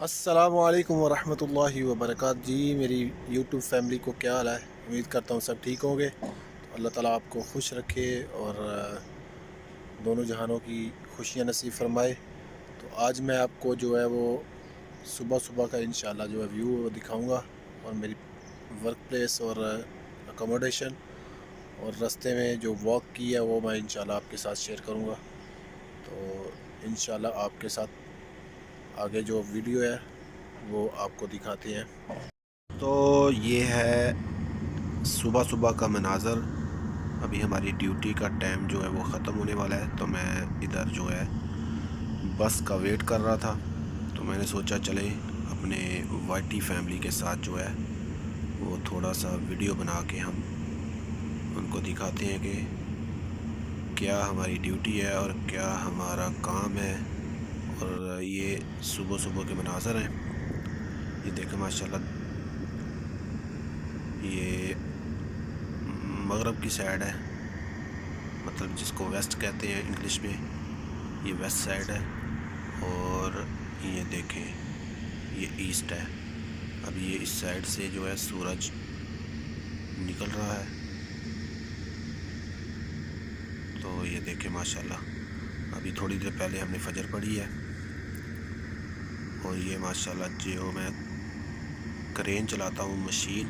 अस्सलामुअलैकुम वरहमतुल्लाहि वबरकात। जी मेरी यूट्यूब फैमिली को क्या हाल है। उम्मीद करता हूँ सब ठीक होंगे। तो अल्लाह ताला आपको खुश रखे और दोनों जहानों की खुशियाँ नसीब फरमाए। तो आज मैं आपको जो है वो सुबह सुबह का इंशाल्लाह जो है व्यू वो दिखाऊंगा, और मेरी वर्क प्लेस और अकोमोडेशन, और रास्ते में जो वॉक की है वो मैं इंशाल्लाह आपके साथ शेयर करूंगा। तो इंशाल्लाह आपके साथ आगे जो वीडियो है वो आपको दिखाते हैं। तो ये है सुबह सुबह का मनाज़र। अभी हमारी ड्यूटी का टाइम जो है वो ख़त्म होने वाला है, तो मैं इधर जो है बस का वेट कर रहा था। तो मैंने सोचा चले अपने वाइटी फैमिली के साथ जो है वो थोड़ा सा वीडियो बना के हम उनको दिखाते हैं कि क्या हमारी ड्यूटी है और क्या हमारा काम है। और ये सुबह सुबह के मनाज़र हैं। ये देखें माशाल्लाह, ये मगरब की साइड है, मतलब जिसको वेस्ट कहते हैं इंग्लिश में, ये वेस्ट साइड है। और ये देखें ये ईस्ट है। अब ये इस साइड से जो है सूरज निकल रहा है। तो ये देखें माशाल्लाह, अभी थोड़ी देर पहले हमने फजर पढ़ी है। और ये माशाल्लाह जो मैं क्रेन चलाता हूँ, मशीन,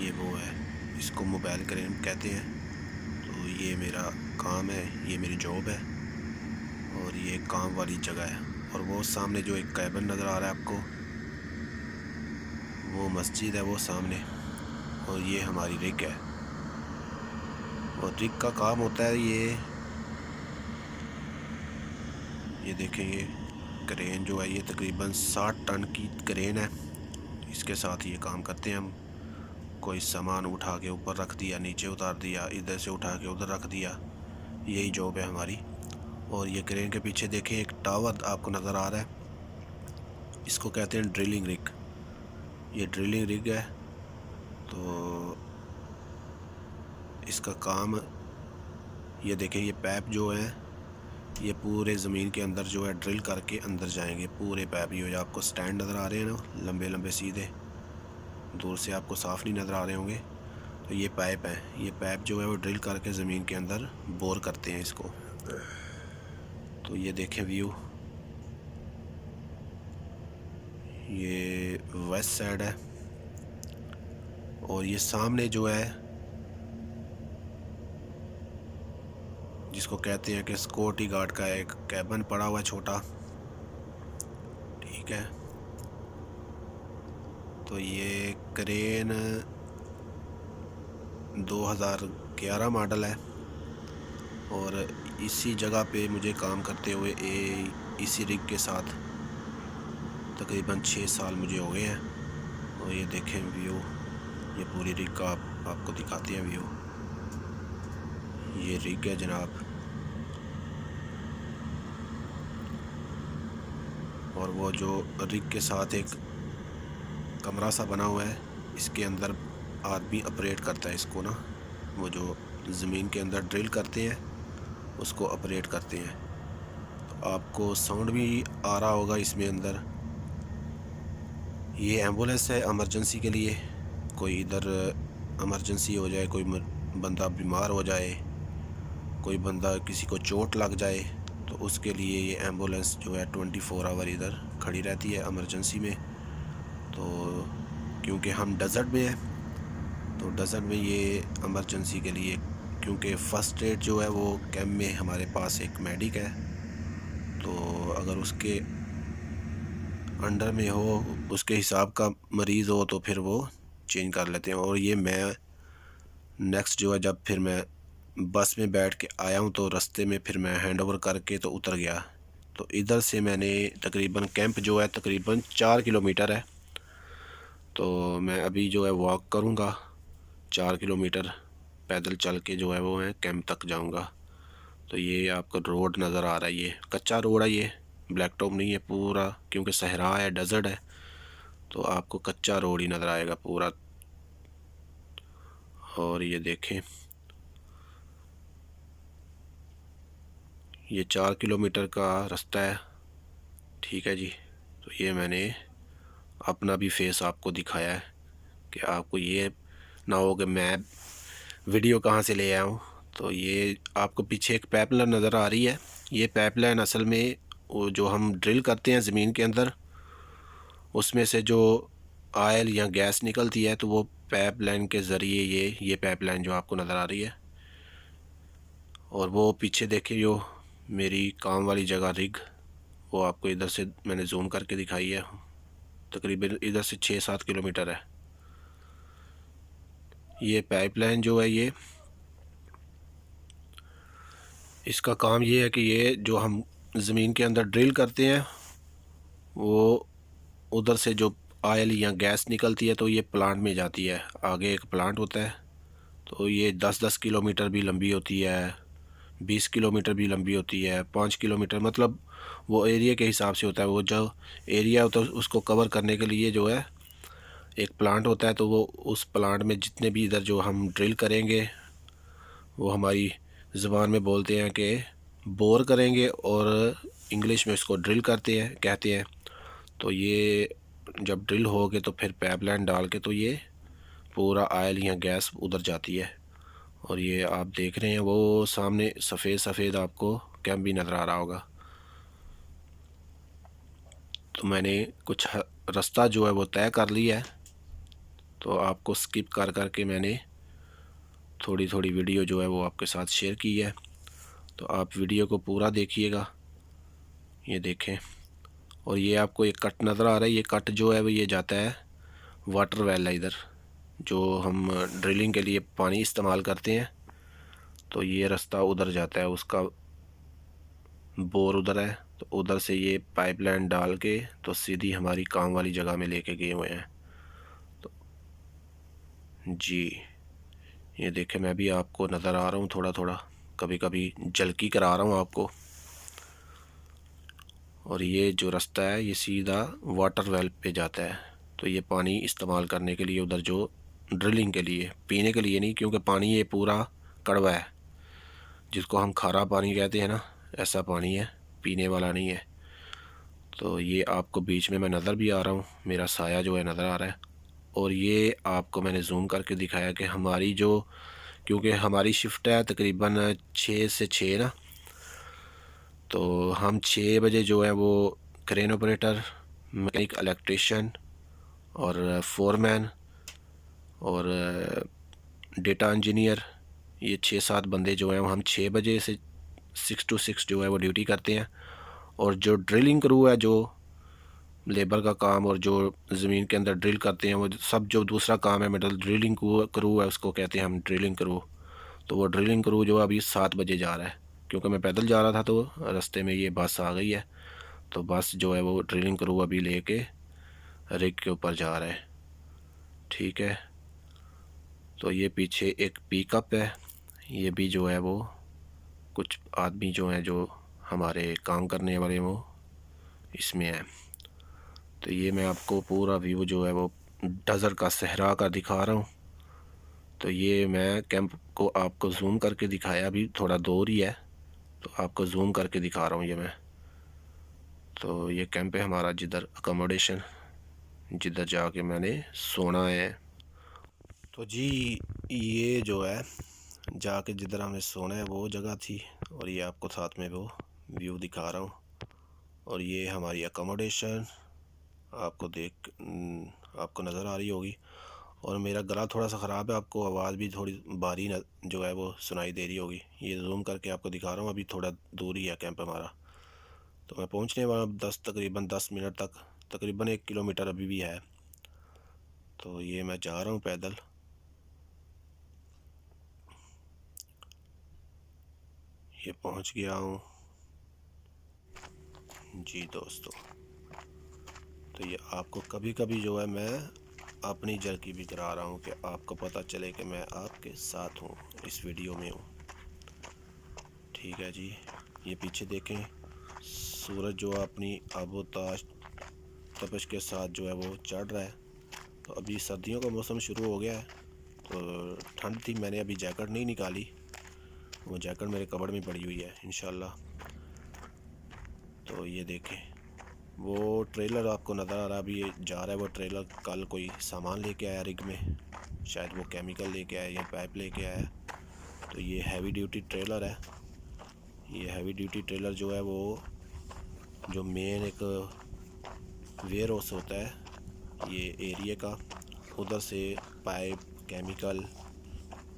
ये वो है, इसको मोबाइल क्रेन कहते हैं। तो ये मेरा काम है, ये मेरी जॉब है और ये काम वाली जगह है। और वो सामने जो एक कैबिन नज़र आ रहा है आपको, वो मस्जिद है वो सामने। और ये हमारी रिग है। और रिग का काम होता है ये देखें, ये क्रेन जो है ये तकरीबन 60 टन की क्रेन है। इसके साथ ये काम करते हैं हम। कोई सामान उठा के ऊपर रख दिया, नीचे उतार दिया, इधर से उठा के उधर रख दिया, यही जॉब है हमारी। और ये क्रेन के पीछे देखें एक टावर आपको नज़र आ रहा है, इसको कहते हैं ड्रिलिंग रिग। ये ड्रिलिंग रिग है। तो इसका काम, ये देखें, ये पैप जो है ये पूरे ज़मीन के अंदर जो है ड्रिल करके अंदर जाएंगे पूरे पैप। ये जो आपको स्टैंड नज़र आ रहे हैं ना, लंबे लंबे सीधे, दूर से आपको साफ़ नहीं नज़र आ रहे होंगे, तो ये पाइप है। ये पाइप जो है वो ड्रिल करके ज़मीन के अंदर बोर करते हैं इसको। तो ये देखें व्यू, ये वेस्ट साइड है। और ये सामने जो है जिसको कहते हैं कि सिक्योरिटी गार्ड का एक कैबिन पड़ा हुआ है छोटा, ठीक है। तो ये क्रेन 2011 मॉडल है। और इसी जगह पे मुझे काम करते हुए इसी रिग के साथ तकरीबन 6 साल मुझे हो गए हैं। और ये देखें व्यू, ये पूरी रिग का आपको दिखाते हैं व्यू। ये रिग है जनाब। और वो जो रिग के साथ एक कमरा सा बना हुआ है, इसके अंदर आदमी ऑपरेट करता है इसको ना, वो जो ज़मीन के अंदर ड्रिल करते हैं उसको ऑपरेट करते हैं। तो आपको साउंड भी आ रहा होगा इसमें अंदर। ये एम्बुलेंस है इमरजेंसी के लिए। कोई इधर इमरजेंसी हो जाए, कोई बंदा बीमार हो जाए, कोई बंदा किसी को चोट लग जाए, तो उसके लिए ये एम्बुलेंस जो है 24 आवर इधर खड़ी रहती है इमरजेंसी में। तो क्योंकि हम डेज़र्ट में हैं, तो डेज़र्ट में ये इमरजेंसी के लिए, क्योंकि फ़र्स्ट एड जो है वो कैंप में हमारे पास एक मेडिक है, तो अगर उसके अंडर में हो, उसके हिसाब का मरीज़ हो, तो फिर वो चेंज कर लेते हैं। और ये मैं नेक्स्ट जो है, जब फिर मैं बस में बैठ के आया हूँ तो रास्ते में फिर मैं हैंड ओवर करके तो उतर गया। तो इधर से मैंने तकरीबन कैंप जो है तकरीबन 4 किलोमीटर है, तो मैं अभी जो है वॉक करूँगा 4 किलोमीटर, पैदल चल के जो है वो है कैंप तक जाऊँगा। तो ये आपको रोड नज़र आ रहा है, ये कच्चा रोड है, ये ब्लैक टॉप नहीं है पूरा, क्योंकि सहरा है, डेजर्ट है, तो आपको कच्चा रोड ही नज़र आएगा पूरा। और ये देखें, ये 4 किलोमीटर का रास्ता है, ठीक है जी। तो ये मैंने अपना भी फेस आपको दिखाया है कि आपको ये ना हो कि मैं वीडियो कहाँ से ले आया हूँ। तो ये आपको पीछे एक पाइपलाइन नज़र आ रही है। ये पाइपलाइन असल में वो जो हम ड्रिल करते हैं ज़मीन के अंदर, उसमें से जो ऑयल या गैस निकलती है, तो वो पाइपलाइन के ज़रिए ये पाइपलाइन जो आपको नज़र आ रही है। और वो पीछे देखिए जो मेरी काम वाली जगह रिग, वो आपको इधर से मैंने जूम करके दिखाई है। तकरीबन इधर से 6-7 किलोमीटर है। ये पाइपलाइन जो है, ये इसका काम ये है कि ये जो हम ज़मीन के अंदर ड्रिल करते हैं, वो उधर से जो ऑयल या गैस निकलती है तो ये प्लांट में जाती है। आगे एक प्लांट होता है, तो ये 10-10 किलोमीटर भी लंबी होती है, 20 किलोमीटर भी लंबी होती है, 5 किलोमीटर, मतलब वो एरिया के हिसाब से होता है। वो जो एरिया होता है उसको कवर करने के लिए जो है एक प्लांट होता है। तो वो उस प्लांट में जितने भी इधर जो हम ड्रिल करेंगे, वो हमारी ज़बान में बोलते हैं कि बोर करेंगे, और इंग्लिश में इसको ड्रिल कहते हैं। तो ये जब ड्रिल होगे तो फिर पाइपलाइन डाल के तो ये पूरा ऑयल या गैस उधर जाती है। और ये आप देख रहे हैं वो सामने सफ़ेद सफ़ेद आपको कैंप भी नज़र आ रहा होगा। तो मैंने कुछ रास्ता जो है वो तय कर लिया है, तो आपको स्किप कर कर के मैंने थोड़ी थोड़ी वीडियो जो है वो आपके साथ शेयर की है। तो आप वीडियो को पूरा देखिएगा। ये देखें, और ये आपको एक कट नज़र आ रहा है। ये कट जो है वो ये जाता है वाटर वेल है, इधर जो हम ड्रिलिंग के लिए पानी इस्तेमाल करते हैं। तो ये रास्ता उधर जाता है, उसका बोर उधर है। तो उधर से ये पाइपलाइन डाल के तो सीधी हमारी काम वाली जगह में लेके गए हुए हैं। तो जी, ये देखें, मैं भी आपको नज़र आ रहा हूँ, थोड़ा थोड़ा कभी कभी झलकी करा रहा हूँ आपको। और ये जो रास्ता है ये सीधा वाटर वेल पे जाता है। तो ये पानी इस्तेमाल करने के लिए उधर जो ड्रिलिंग के लिए, पीने के लिए नहीं, क्योंकि पानी ये पूरा कड़वा है, जिसको हम खारा पानी कहते हैं ना, ऐसा पानी है, पीने वाला नहीं है। तो ये आपको बीच में मैं नज़र भी आ रहा हूँ, मेरा साया जो है नज़र आ रहा है। और ये आपको मैंने जूम करके दिखाया कि हमारी जो, क्योंकि हमारी शिफ्ट है तकरीबन 6 से 6 ना, तो हम 6 बजे जो है वो क्रेन ऑपरेटर, मैकेनिक, इलेक्ट्रिशियन और फोरमैन और डेटा इंजीनियर, ये 6-7 बंदे जो हैं वो हम 6 बजे से 6 to 6 जो है वो ड्यूटी करते हैं। और जो ड्रिलिंग क्रू है, जो लेबर का काम और जो ज़मीन के अंदर ड्रिल करते हैं, वो सब जो दूसरा काम है मिडल ड्रिलिंग क्रू है, उसको कहते हैं हम ड्रिलिंग क्रू। तो वो ड्रिलिंग क्रू जो अभी 7 बजे जा रहा है, क्योंकि मैं पैदल जा रहा था तो रास्ते में ये बस आ गई है। तो बस जो है वो ड्रिलिंग क्रू अभी लेके रिग के ऊपर जा रहा है। ठीक है, तो ये पीछे एक पिकअप है, ये भी जो है वो कुछ आदमी जो हैं जो हमारे काम करने वाले वो इसमें हैं। तो ये मैं आपको पूरा व्यू जो है वो डज़र का, सहरा का दिखा रहा हूँ। तो ये मैं कैंप को आपको जूम करके दिखाया, अभी थोड़ा दूर ही है, तो आपको जूम करके दिखा रहा हूँ ये मैं। तो ये कैंप है हमारा, जिधर अकोमोडेशन, जिधर जाके मैंने सोना है। तो जी, ये जो है जाके जिधर हमने सोना है वो जगह थी, और ये आपको साथ में वो व्यू दिखा रहा हूँ। और ये हमारी अकोमोडेशन आपको आपको नज़र आ रही होगी। और मेरा गला थोड़ा सा ख़राब है, आपको आवाज़ भी थोड़ी बारी जो है वो सुनाई दे रही होगी। ये जूम करके आपको दिखा रहा हूँ, अभी थोड़ा दूर ही है कैंप हमारा। तो मैं पहुँचने वाला तकरीबन 10 मिनट तक, तकरीबन 1 किलोमीटर अभी भी है। तो ये मैं जा रहा हूँ पैदल। ये पहुँच गया हूँ जी दोस्तों। तो ये आपको कभी कभी जो है मैं अपनी झलकी भी करा रहा हूँ कि आपको पता चले कि मैं आपके साथ हूँ, इस वीडियो में हूँ। ठीक है जी, ये पीछे देखें, सूरज जो अपनी आबोताश तपश के साथ जो है वो चढ़ रहा है। तो अभी सर्दियों का मौसम शुरू हो गया है, तो ठंड थी, मैंने अभी जैकेट नहीं निकाली, वो जैकेट मेरे कबड़ में पड़ी हुई है इंशाल्लाह। तो ये देखें, वो ट्रेलर आपको नज़र आ रहा है, अभी ये जा रहा है वो ट्रेलर। कल कोई सामान लेके आया रिग में, शायद वो केमिकल लेके आया या पाइप लेके आया। तो ये हैवी ड्यूटी ट्रेलर है। ये हैवी ड्यूटी ट्रेलर जो है वो जो मेन एक वेयर हाउस होता है ये एरिया का, उधर से पाइप, केमिकल,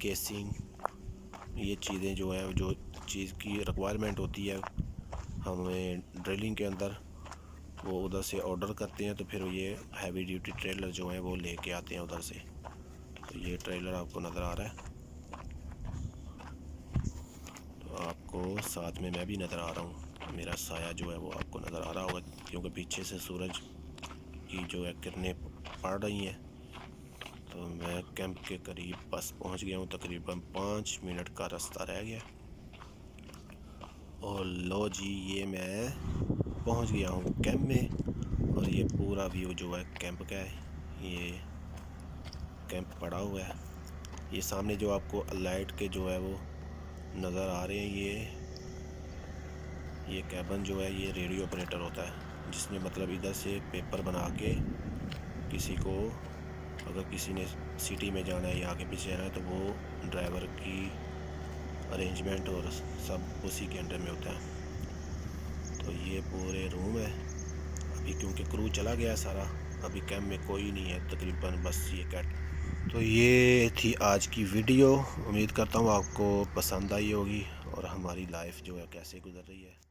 केसिंग, ये चीज़ें जो हैं, जो चीज़ की रिक्वायरमेंट होती है हमें ड्रिलिंग के अंदर, वो उधर से ऑर्डर करते हैं। तो फिर ये हैवी ड्यूटी ट्रेलर जो हैं वो लेके आते हैं उधर से। तो ये ट्रेलर आपको नज़र आ रहा है, तो आपको साथ में मैं भी नज़र आ रहा हूँ। मेरा साया जो है वो आपको नज़र आ रहा होगा, क्योंकि पीछे से सूरज की जो है किरणें पड़ रही हैं। तो मैं कैंप के करीब बस पहुँच गया हूँ, तकरीबन 5 मिनट का रास्ता रह गया। और लो जी, ये मैं पहुँच गया हूँ कैंप में। और ये पूरा व्यू जो है कैंप का है, ये कैंप पड़ा हुआ है। ये सामने जो आपको लाइट के जो है वो नज़र आ रहे हैं, ये कैबन जो है ये रेडियो ऑपरेटर होता है, जिसमें मतलब इधर से पेपर बना के किसी को, अगर किसी ने सिटी में जाना है या आगे पीछे जाना है, तो वो ड्राइवर की अरेंजमेंट और सब उसी के अंडर में होता है। तो ये पूरे रूम है। अभी क्योंकि क्रू चला गया सारा, अभी कैंप में कोई नहीं है तकरीबन, बस ये कैट। तो ये थी आज की वीडियो। उम्मीद करता हूँ आपको पसंद आई होगी और हमारी लाइफ जो है कैसे गुजर रही है।